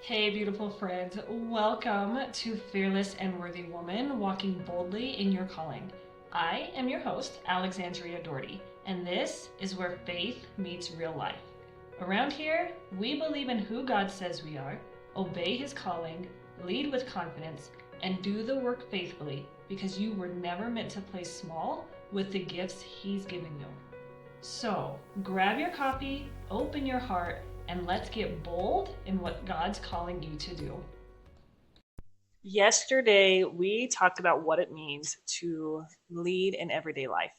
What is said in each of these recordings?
Hey, beautiful friends. Welcome to Fearless and Worthy Woman Walking Boldly in Your Calling. I am your host, Alexandria Daugherty, and this is where faith meets real life. Around here, we believe in who God says we are, obey His calling, lead with confidence, and do the work faithfully because you were never meant to play small with the gifts He's given you. So, grab your coffee, open your heart, and let's get bold in what God's calling you to do. Yesterday, we talked about what it means to lead in everyday life.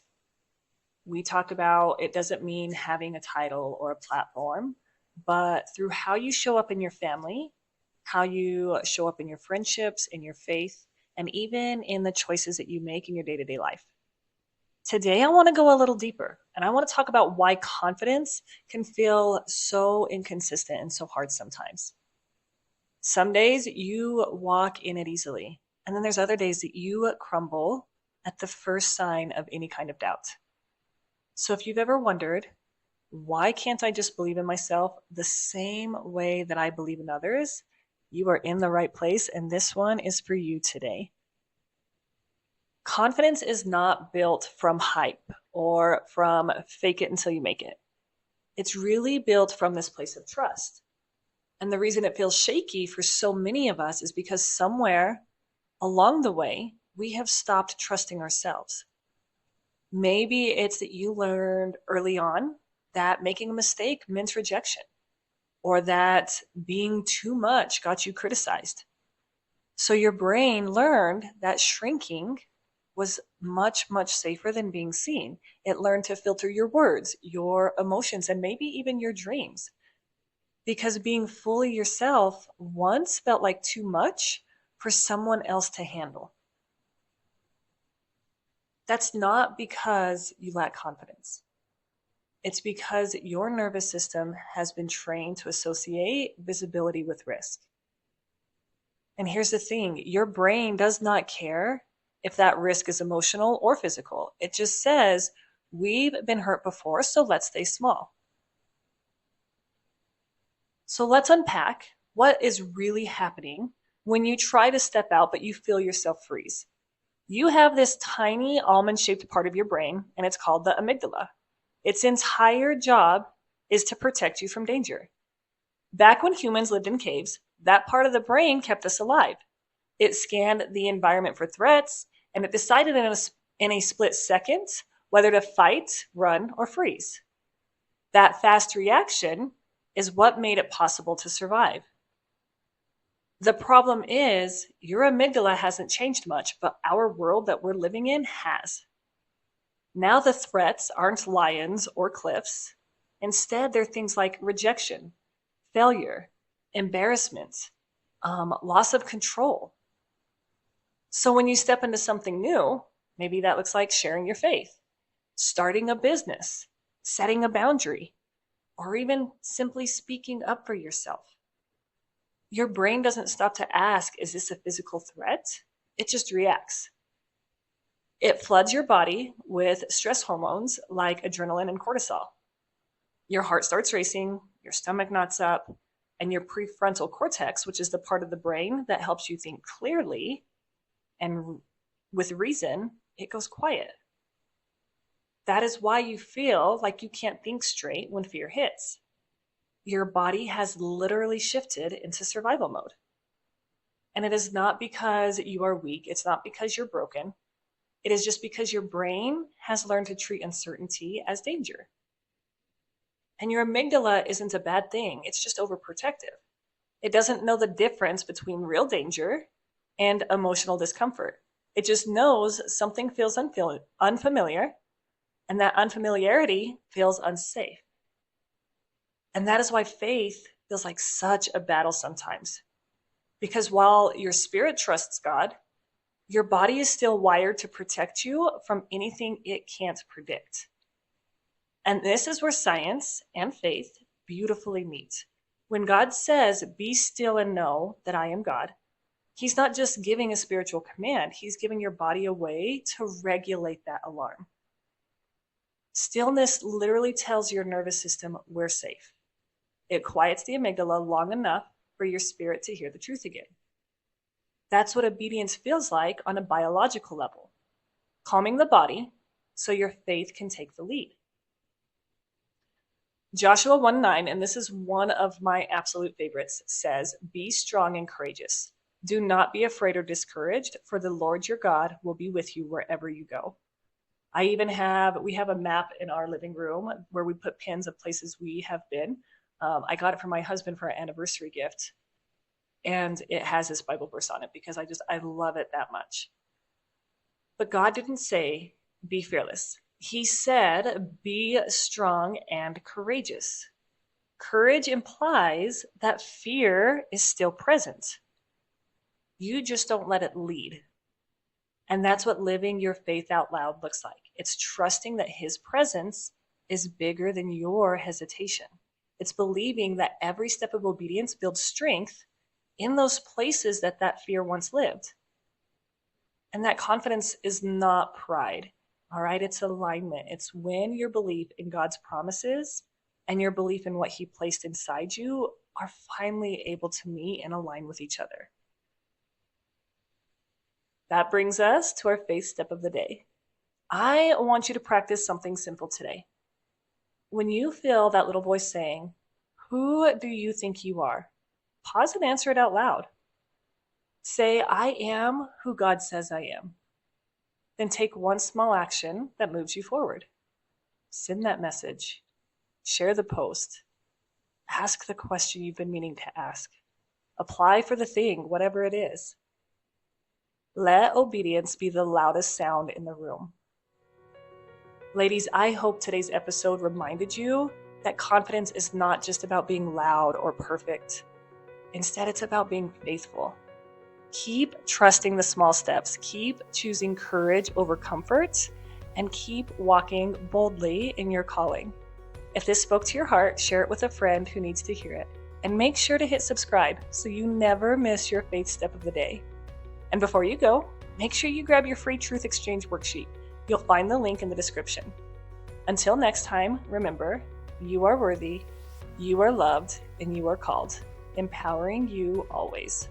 We talked about it doesn't mean having a title or a platform, but through how you show up in your family, how you show up in your friendships, in your faith, and even in the choices that you make in your day to day life. Today, I want to go a little deeper and I want to talk about why confidence can feel so inconsistent and so hard sometimes. Some days you walk in it easily, and then there's other days that you crumble at the first sign of any kind of doubt. So if you've ever wondered, why can't I just believe in myself the same way that I believe in others? You are in the right place, and this one is for you today. Confidence is not built from hype or from fake it until you make it. It's really built from this place of trust. And the reason it feels shaky for so many of us is because somewhere along the way, we have stopped trusting ourselves. Maybe it's that you learned early on that making a mistake meant rejection, or that being too much got you criticized. So your brain learned that shrinking was much, much safer than being seen. It learned to filter your words, your emotions, and maybe even your dreams. Because being fully yourself once felt like too much for someone else to handle. That's not because you lack confidence. It's because your nervous system has been trained to associate visibility with risk. And here's the thing, your brain does not care if that risk is emotional or physical. It just says, we've been hurt before, so let's stay small. So let's unpack what is really happening when you try to step out, but you feel yourself freeze. You have this tiny almond-shaped part of your brain, and it's called the amygdala. Its entire job is to protect you from danger. Back when humans lived in caves, that part of the brain kept us alive. It scanned the environment for threats, and it decided in a split second whether to fight, run, or freeze. That fast reaction is what made it possible to survive. The problem is your amygdala hasn't changed much, but our world that we're living in has. Now the threats aren't lions or cliffs. Instead, they're things like rejection, failure, embarrassment, loss of control. So when you step into something new, maybe that looks like sharing your faith, starting a business, setting a boundary, or even simply speaking up for yourself. Your brain doesn't stop to ask, is this a physical threat? It just reacts. It floods your body with stress hormones like adrenaline and cortisol. Your heart starts racing, your stomach knots up, and your prefrontal cortex, which is the part of the brain that helps you think clearly and with reason, it goes quiet. That is why you feel like you can't think straight when fear hits. Your body has literally shifted into survival mode. And it is not because you are weak. It's not because you're broken. It is just because your brain has learned to treat uncertainty as danger. And your amygdala isn't a bad thing. It's just overprotective. It doesn't know the difference between real danger and emotional discomfort. It just knows something feels unfamiliar, and that unfamiliarity feels unsafe. And that is why faith feels like such a battle sometimes. Because while your spirit trusts God, your body is still wired to protect you from anything it can't predict. And this is where science and faith beautifully meet. When God says, be still and know that I am God, He's not just giving a spiritual command, He's giving your body a way to regulate that alarm. Stillness literally tells your nervous system we're safe. It quiets the amygdala long enough for your spirit to hear the truth again. That's what obedience feels like on a biological level, calming the body so your faith can take the lead. Joshua 1:9, and this is one of my absolute favorites, says, "Be strong and courageous. Do not be afraid or discouraged, for the Lord your God will be with you wherever you go." We have a map in our living room where we put pins of places we have been. I got it from my husband for an anniversary gift, and it has this Bible verse on it because I love it that much. But God didn't say, be fearless. He said, be strong and courageous. Courage implies that fear is still present. You just don't let it lead. And that's what living your faith out loud looks like. It's trusting that his presence is bigger than your hesitation. It's believing that every step of obedience builds strength in those places that fear once lived. And that confidence is not pride, all right? It's alignment. It's when your belief in God's promises and your belief in what he placed inside you are finally able to meet and align with each other. That brings us to our faith step of the day. I want you to practice something simple today. When you feel that little voice saying, "Who do you think you are?" pause and answer it out loud. Say, "I am who God says I am." Then take one small action that moves you forward. Send that message. Share the post. Ask the question you've been meaning to ask. Apply for the thing, whatever it is. Let obedience be the loudest sound in the room. Ladies, I hope today's episode reminded you that confidence is not just about being loud or perfect. Instead, it's about being faithful. Keep trusting the small steps. Keep choosing courage over comfort, and keep walking boldly in your calling. If this spoke to your heart, share it with a friend who needs to hear it. And make sure to hit subscribe so you never miss your faith step of the day. And before you go, make sure you grab your free Truth Exchange worksheet. You'll find the link in the description. Until next time, remember, you are worthy, you are loved, and you are called, empowering you always.